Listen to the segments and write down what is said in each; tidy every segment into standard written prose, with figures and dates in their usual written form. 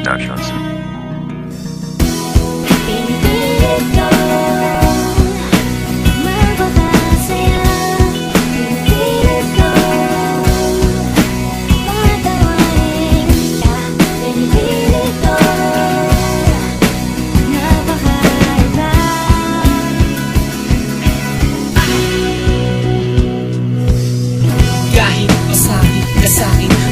Productions.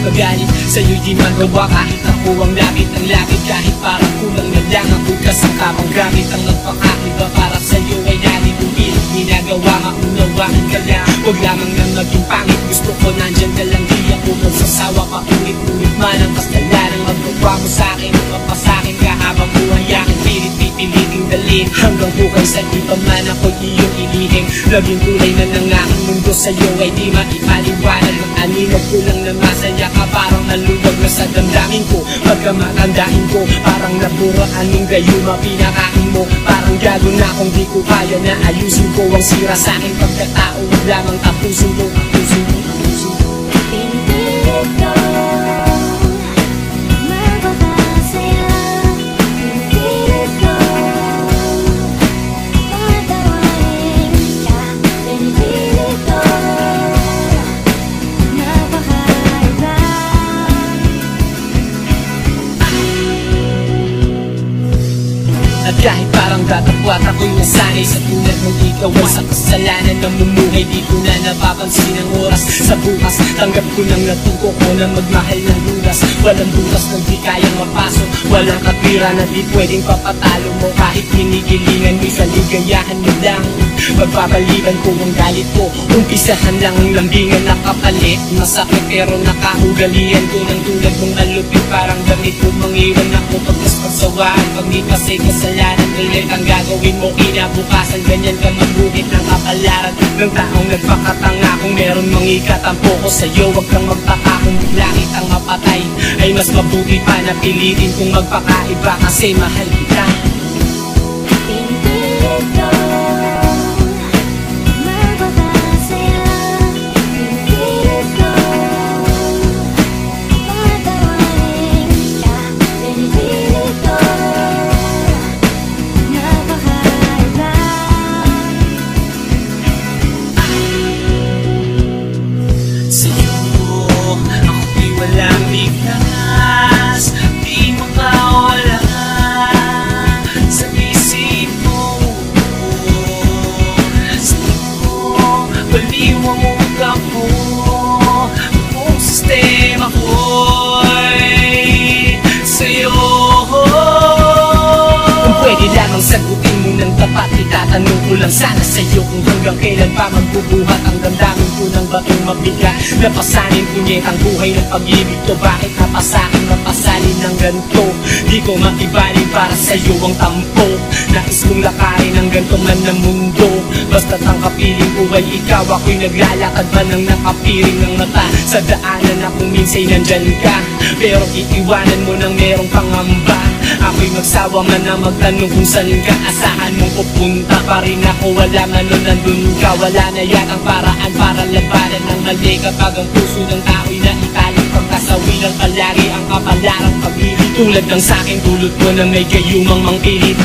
Magalit sa'yo'y di magawa kahit ako ang lapit ng lapit. Kahit parang kulang na lang ang bukas ang kapang gamit. Ang nagpakakiba para sa'yo ay nalituhin. Ginagawa maunawaan ka lang, huwag lamang nang maging pangit. Gusto ko nandyan ka lang, di ako magsasawa. Paulit-ulit man ang kasalanan magagawa mo sa'kin. Mapasakin ka habang buhay aking pilit pipiliting dalhin. Hanggang hukay sa iba man ako'y iyong ilihing. Laging tulay na ng aking mundo sa'yo ay di maipaliwanag. Mag-aninag ko lang na masaya ka, parang naluwag na sa damdamin ko. Pagka matandain ko, parang naburaan ng gayuma pinakain mo. Parang gago na kung di ko kaya na ayusin ko ang sira sa'king pagkatao. Huwag lamang tapusin mo, tapusin mo, tapusin mo. Pinipilit ko magpapasaya. Pinipilit ko patawarin ka. Pinipilit ko napakaiba. At kahit parang datapwat ako'y nasanay sa tulad mong ikaw ay sa kasalanan ng mumuhay. Di ko na napapansin ang oras sa bukas. Tanggap ko nang natuko ko na magmahal ng lunas. Walang bukas na di kayang mapasok. Walang katwira na di pwedeng papatalo mo. Kahit hinigilingan mo sa ligayahan mo lang. Pagpapaliban ko ang galit ko. Umpisahan lang ang lambingan na kapalit. Masakit pero nakaugalian ko ng tulad mong malupit. Parang damit ko mangiwan ako pagkas pagsawaan. Pag di kasi kasalanan ulit ang gagawin mo. Kinabukasan ganyan ka magbuhit ng kapalaran ng taong nagpakatanga. Kung meron mang ikatampo ko sa'yo, huwag kang magtaka kung bigla kitang mapatay. Ay mas mabuti pa na pilitin kung magpakaiba kasi mahal kita. Pinipilit ko magpapasaya. Pinipilit ko patawarin ka. Pinipilit ko napakaiba. Sa'yo, ako'y walang biglas. Di makawala sa isip mo. Sa'yo, baliw ang utak mo. Buong sistema ko'y sa'yo. Kung pwede lamang sagutin mo ng tapat, itatanong ko lang sana sa'yo kung hanggang kailan pa magbubuhat ang damdamin ko ng batong mabigat. Napasanin kunyet ang buhay ng pag-ibig to. Bakit napasakin mapasalin ng ganito? Di ko matibalin para sa'yo ang tampo. Nais kong lakarin ang ganito man na mundo. Basta't ang kapiling ko ay ikaw. Ako'y naglalakad man ng nakapiring ng mata. Sa daanan akong minsay nandyan ka, pero iiwanan mo ng merong pangamba. Ako'y magsawa man na magtanong kung saan ka. Asahan mong pupunta pa rin ako. Wala man nun nandun ka. Wala na yatang paraan para labanan ng mali. Kapag ang puso ng tao'y naitaling pagkasawi ng palagi ang kapalarang pag-ibig. Tulad ng sa'king dulot mo na may gayumang mangkilit.